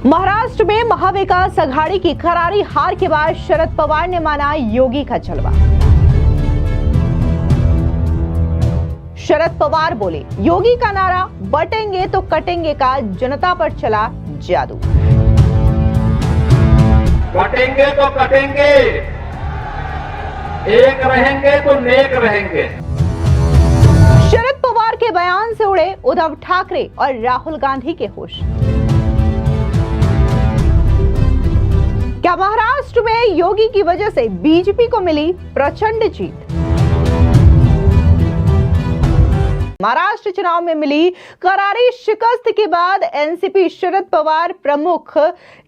महाराष्ट्र में महाविकास आघाड़ी की करारी हार के बाद शरद पवार ने माना योगी का जलवा। शरद पवार बोले, योगी का नारा बटेंगे तो कटेंगे का जनता पर चला जादू। बटेंगे तो कटेंगे, एक रहेंगे तो नेक रहेंगे। शरद पवार के बयान से उड़े उद्धव ठाकरे और राहुल गांधी के होश। क्या महाराष्ट्र में योगी की वजह से बीजेपी को मिली प्रचंड जीत? महाराष्ट्र चुनाव में मिली करारी शिकस्त के बाद एनसीपी शरद पवार प्रमुख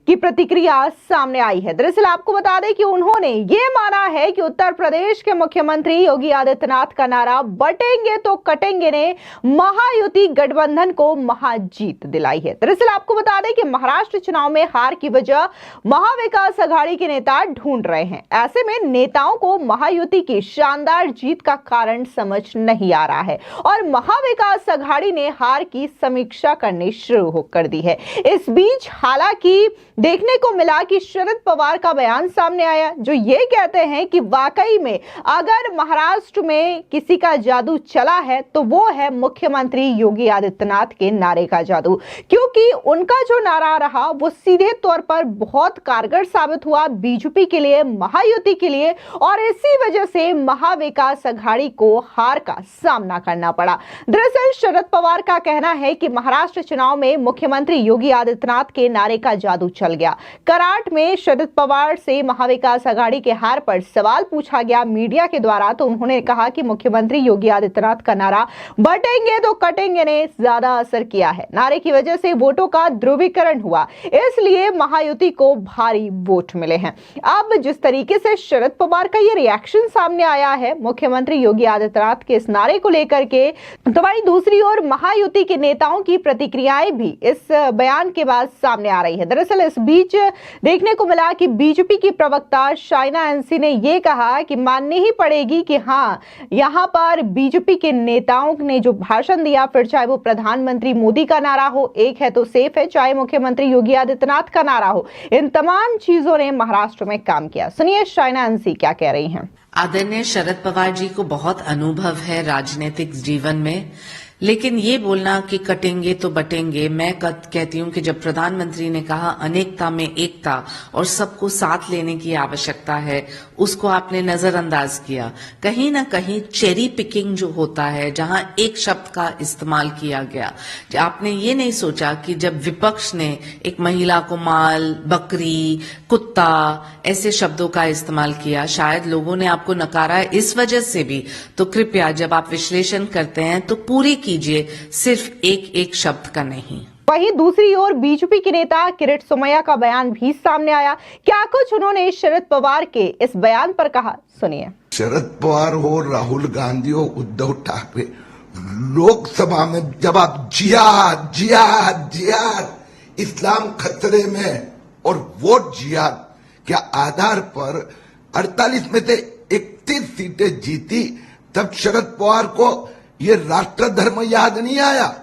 की प्रतिक्रिया सामने आई है। दरअसल आपको बता दें कि उन्होंने ये माना है कि उत्तर प्रदेश के मुख्यमंत्री योगी आदित्यनाथ का नारा बटेंगे तो कटेंगे ने महायुति गठबंधन को महाजीत दिलाई है। दरअसल आपको बता दें कि महाराष्ट्र चुनाव में हार की वजह महाविकास आघाड़ी के नेता ढूंढ रहे हैं। ऐसे में नेताओं को महायुति की शानदार जीत का कारण समझ नहीं आ रहा है और महाविकास आघाड़ी ने हार की समीक्षा करनी शुरू कर दी है। इस बीच हालांकि देखने को मिला कि शरद पवार का बयान सामने आया जो ये कहते हैं कि वाकई में अगर महाराष्ट्र में किसी का जादू चला है तो वो है मुख्यमंत्री योगी आदित्यनाथ के नारे का जादू, क्योंकि उनका जो नारा रहा वो सीधे तौर पर बहुत कारगर साबित हुआ बीजेपी के लिए, महायुति के लिए, और इसी वजह से महाविकास आघाड़ी को हार का सामना करना पड़ा। दरअसल शरद पवार का कहना है कि महाराष्ट्र चुनाव में मुख्यमंत्री योगी आदित्यनाथ के नारे का जादू चल गया। कराट में शरद पवार से महाविकास आघाड़ी के हार पर सवाल पूछा गया मीडिया के द्वारा, तो उन्होंने कहा कि मुख्यमंत्री योगी आदित्यनाथ का नारा बटेंगे तो कटेंगे ने ज्यादा असर किया है। नारे की वजह से वोटों का ध्रुवीकरण हुआ, इसलिए महायुति को भारी वोट मिले हैं। अब जिस तरीके से शरद पवार का ये रिएक्शन सामने आया है मुख्यमंत्री योगी आदित्यनाथ के इस नारे को लेकर के, तो वहीं दूसरी ओर महायुति के नेताओं की प्रतिक्रियाएं भी इस बयान के बाद सामने आ रही है। दरअसल इस बीच देखने को मिला कि बीजेपी की प्रवक्ता शाइना एनसी ने यह कहा कि माननी ही पड़ेगी कि हाँ, यहां पर बीजेपी के नेताओं ने जो भाषण दिया, फिर चाहे वो प्रधानमंत्री मोदी का नारा हो, एक है तो सेफ है, चाहे मुख्यमंत्री योगी आदित्यनाथ का नारा हो, इन तमाम चीजों ने महाराष्ट्र में काम किया। सुनिए शाइना एनसी क्या कह रही हैं। आदरणीय शरद पवार जी को बहुत अनुभव है राजनीतिक जीवन में, लेकिन ये बोलना कि कटेंगे तो बटेंगे, मैं कहती हूँ कि जब प्रधानमंत्री ने कहा अनेकता में एकता और सबको साथ लेने की आवश्यकता है, उसको आपने नजरअंदाज किया। कहीं ना कहीं चेरी पिकिंग जो होता है, जहां एक शब्द का इस्तेमाल किया गया, आपने ये नहीं सोचा कि जब विपक्ष ने एक महिला को माल, बकरी, कुत्ता ऐसे शब्दों का इस्तेमाल किया, शायद लोगों ने आपको नकारा है इस वजह से भी। तो कृपया जब आप विश्लेषण करते हैं तो पूरी कीजिए, सिर्फ एक एक शब्द का नहीं। वहीं दूसरी ओर बीजेपी के नेता किरीट सोमैया का बयान भी सामने आया। क्या कुछ उन्होंने शरद पवार के इस बयान पर कहा, सुनिए। शरद पवार हो, राहुल गांधी हो, उद्धव ठाकरे, लोकसभा में जब आप जिहाद जिहाद जिहाद, इस्लाम खतरे में और वोट जिहाद के आधार पर 48 में से 31 सीटें जीती, तब शरद पवार को ये राष्ट्र धर्म याद नहीं आया।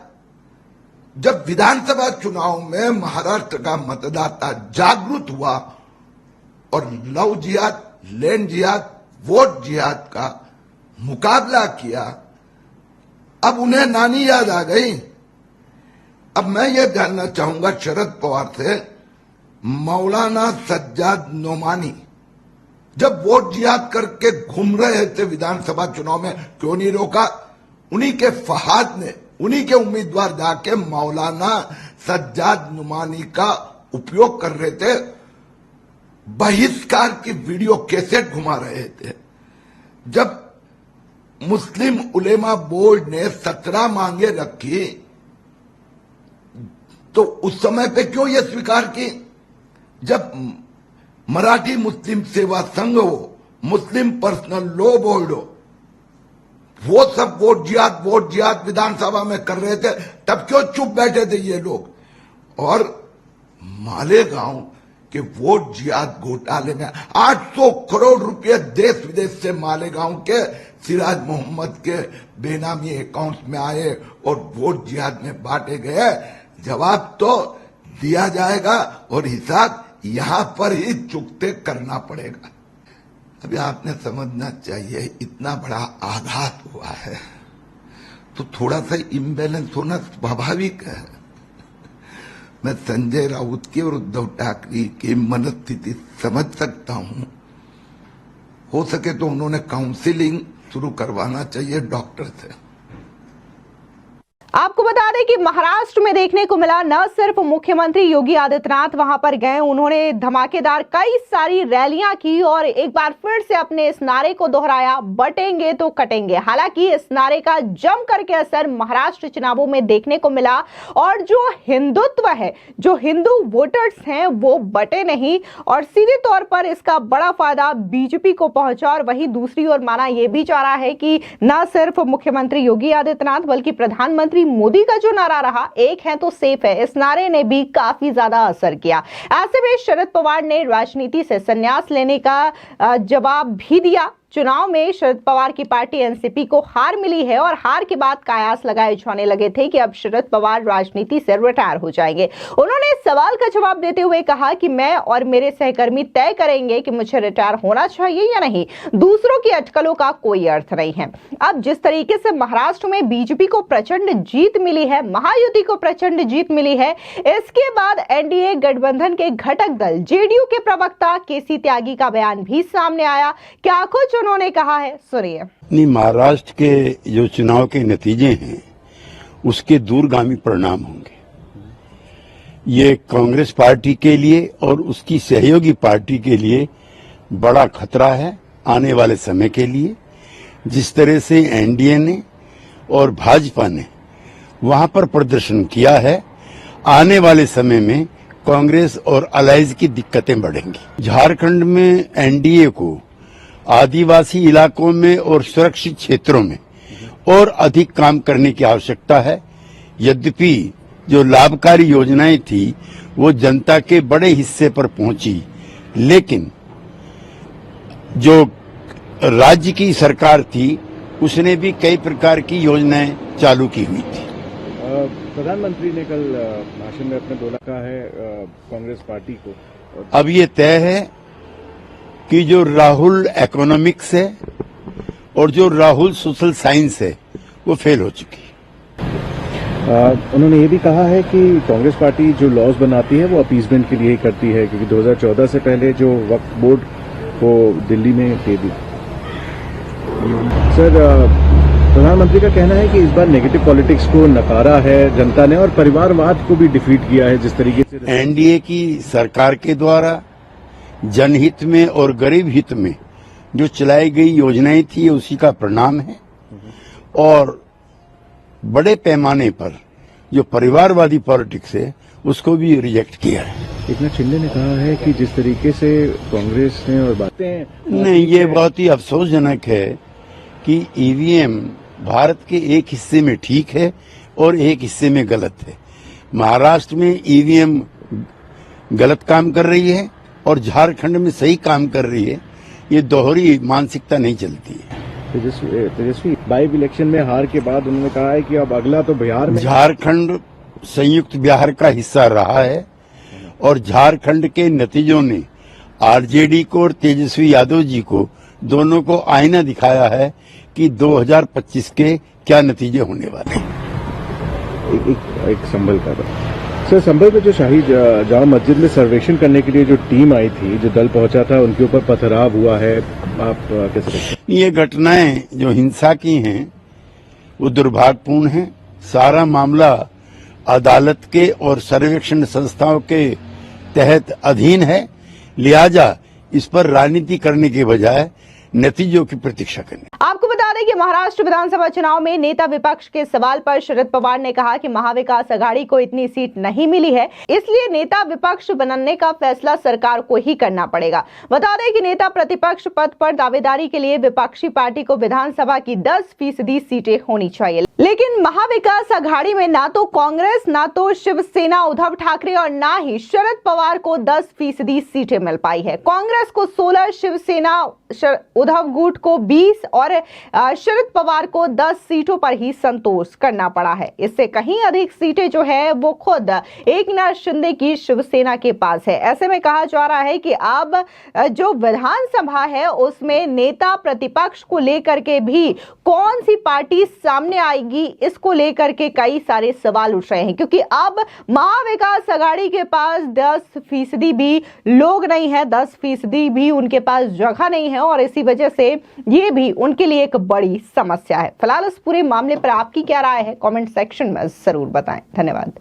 जब विधानसभा चुनाव में महाराष्ट्र का मतदाता जागरूक हुआ और लव जिहाद, लैंड जिहाद, वोट जिहाद का मुकाबला किया, अब उन्हें नानी याद आ गई। अब मैं ये जानना चाहूंगा शरद पवार से, मौलाना सज्जाद नोमानी जब वोट जिहाद करके घूम रहे थे विधानसभा चुनाव में, क्यों नहीं रोका? उन्हीं के फहाद ने, उन्हीं के उम्मीदवार जाके मौलाना सज्जाद नुमानी का उपयोग कर रहे थे, बहिष्कार की वीडियो कैसेट घुमा रहे थे। जब मुस्लिम उलेमा बोर्ड ने 17 मांगे रखी तो उस समय पे क्यों ये स्वीकार की? जब मराठी मुस्लिम सेवा संघ हो, मुस्लिम पर्सनल लॉ बोर्ड हो, वो सब वोट जिहाद विधानसभा में कर रहे थे, तब क्यों चुप बैठे थे ये लोग? और मालेगांव के वोट जिहाद घोटाले में 800 करोड़ रुपए देश विदेश से मालेगांव के सिराज मोहम्मद के बेनामी अकाउंट में आए और वोट जिहाद में बांटे गए। जवाब तो दिया जाएगा और हिसाब यहां पर ही चुकते करना पड़ेगा। अभी आपने समझना चाहिए, इतना बड़ा आघात हुआ है तो थोड़ा सा इम्बैलेंस होना स्वाभाविक है। मैं संजय राउत की और उद्धव ठाकरे की मनस्थिति समझ सकता हूं। हो सके तो उन्होंने काउंसलिंग शुरू करवाना चाहिए डॉक्टर से। आपको बता दें कि महाराष्ट्र में देखने को मिला, न सिर्फ मुख्यमंत्री योगी आदित्यनाथ वहां पर गए, उन्होंने धमाकेदार कई सारी रैलियां की और एक बार फिर से अपने इस नारे को दोहराया, बटेंगे तो कटेंगे। हालांकि इस नारे का जम करके असर महाराष्ट्र चुनावों में देखने को मिला और जो हिंदुत्व है, जो हिंदू वोटर्स हैं, वो बटे नहीं और सीधे तौर पर इसका बड़ा फायदा बीजेपी को पहुंचा। और वहीं दूसरी ओर माना यह भी जा रहा है कि न सिर्फ मुख्यमंत्री योगी आदित्यनाथ बल्कि प्रधानमंत्री मोदी का जो नारा रहा, एक है तो सेफ है, इस नारे ने भी काफी ज्यादा असर किया। ऐसे में शरद पवार ने राजनीति से संन्यास लेने का जवाब भी दिया। चुनाव में शरद पवार की पार्टी एनसीपी को हार मिली है और हार के बाद कयास लगाए जाने लगे थे कि अब शरद पवार राजनीति से रिटायर हो जाएंगे। उन्होंने इस सवाल का जवाब देते हुए कहा कि मैं और मेरे सहकर्मी तय करेंगे कि मुझे रिटायर होना चाहिए या नहीं, दूसरों की अटकलों का कोई अर्थ नहीं है। अब जिस तरीके से महाराष्ट्र में बीजेपी को प्रचंड जीत मिली है, महायुति को प्रचंड जीत मिली है, इसके बाद एनडीए गठबंधन के घटक दल जेडीयू के प्रवक्ता केसी त्यागी का बयान भी सामने आया। क्या कुछ उन्होंने कहा है, सुनिए। नहीं, महाराष्ट्र के जो चुनाव के नतीजे हैं उसके दूरगामी परिणाम होंगे। ये कांग्रेस पार्टी के लिए और उसकी सहयोगी पार्टी के लिए बड़ा खतरा है आने वाले समय के लिए। जिस तरह से एनडीए ने और भाजपा ने वहां पर प्रदर्शन किया है, आने वाले समय में कांग्रेस और अलायंस की दिक्कतें बढ़ेंगी। झारखंड में एनडीए को आदिवासी इलाकों में और सुरक्षित क्षेत्रों में और अधिक काम करने की आवश्यकता है। यद्यपि जो लाभकारी योजनाएं थी वो जनता के बड़े हिस्से पर पहुंची, लेकिन जो राज्य की सरकार थी उसने भी कई प्रकार की योजनाएं चालू की हुई थी। प्रधानमंत्री ने कल भाषण में अपने बोला कहा है कांग्रेस पार्टी को, अब ये तय है कि जो राहुल इकोनॉमिक्स है और जो राहुल सोशल साइंस है वो फेल हो चुकी है। उन्होंने ये भी कहा है कि कांग्रेस पार्टी जो लॉज बनाती है वो अपीजमेंट के लिए ही करती है, क्योंकि 2014 से पहले जो वक्फ बोर्ड को दिल्ली में दे दी। सर, प्रधानमंत्री का कहना है कि इस बार नेगेटिव पॉलिटिक्स को नकारा है जनता ने और परिवारवाद को भी डिफीट किया है। जिस तरीके से एनडीए की सरकार के द्वारा जनहित में और गरीब हित में जो चलाई गई योजनाएं थी उसी का परिणाम है। और बड़े पैमाने पर जो परिवारवादी पॉलिटिक्स है उसको भी रिजेक्ट किया है। एकनाथ शिंदे ने कहा है कि जिस तरीके से कांग्रेस ने और बातें नहीं, ये बहुत ही अफसोसजनक है कि ईवीएम भारत के एक हिस्से में ठीक है और एक हिस्से में गलत है। महाराष्ट्र में ईवीएम गलत काम कर रही है और झारखंड में सही काम कर रही है। ये दोहरी मानसिकता नहीं चलती है। तेजस्वी बाई इलेक्शन में हार के बाद उन्होंने कहा है कि अब अगला तो बिहार में। झारखंड संयुक्त बिहार का हिस्सा रहा है और झारखंड के नतीजों ने आरजेडी को और तेजस्वी यादव जी को दोनों को आईना दिखाया है कि 2025 के क्या नतीजे होने वाले हैं। एक संभल का सर, संभल में जो शाही जामा मस्जिद में सर्वेक्षण करने के लिए जो टीम आई थी, जो दल पहुंचा था, उनके ऊपर पथराव हुआ है, आप कैसे देखते हैं? ये घटनाएं जो हिंसा की हैं वो दुर्भाग्यपूर्ण हैं। सारा मामला अदालत के और सर्वेक्षण संस्थाओं के तहत अधीन है, लिहाजा इस पर राजनीति करने के बजाय नतीजों की प्रतीक्षा करनी। आपको बता दें कि महाराष्ट्र विधानसभा चुनाव में नेता विपक्ष के सवाल पर शरद पवार ने कहा कि महाविकास आघाड़ी को इतनी सीट नहीं मिली है, इसलिए नेता विपक्ष बनने का फैसला सरकार को ही करना पड़ेगा। बता दें कि नेता प्रतिपक्ष पद पर दावेदारी के लिए विपक्षी पार्टी को विधानसभा की 10% सीटें होनी चाहिए, लेकिन महाविकास आघाड़ी में ना तो कांग्रेस, ना तो शिवसेना उद्धव ठाकरे और ना ही शरद पवार को 10% सीटें मिल पाई है। कांग्रेस को 16, शिवसेना उद्धव गुट को 20 और शरद पवार को 10 सीटों पर ही संतोष करना पड़ा है। इससे कहीं अधिक सीटें जो है वो खुद एकनाथ शिंदे की शिवसेना के पास है। ऐसे में कहा जा रहा है कि अब जो विधानसभा है उसमें नेता प्रतिपक्ष को लेकर के भी कौन सी पार्टी सामने आएगी, इसको लेकर के कई सारे सवाल उठ रहे हैं, क्योंकि अब महाविकास आघाड़ी के पास 10% भी लोग नहीं है, 10% भी उनके पास जगह नहीं है और इसी वजह से ये भी उनके लिए एक बड़ी समस्या है। फिलहाल इस पूरे मामले पर आपकी क्या राय है, कमेंट सेक्शन में जरूर बताएं। धन्यवाद।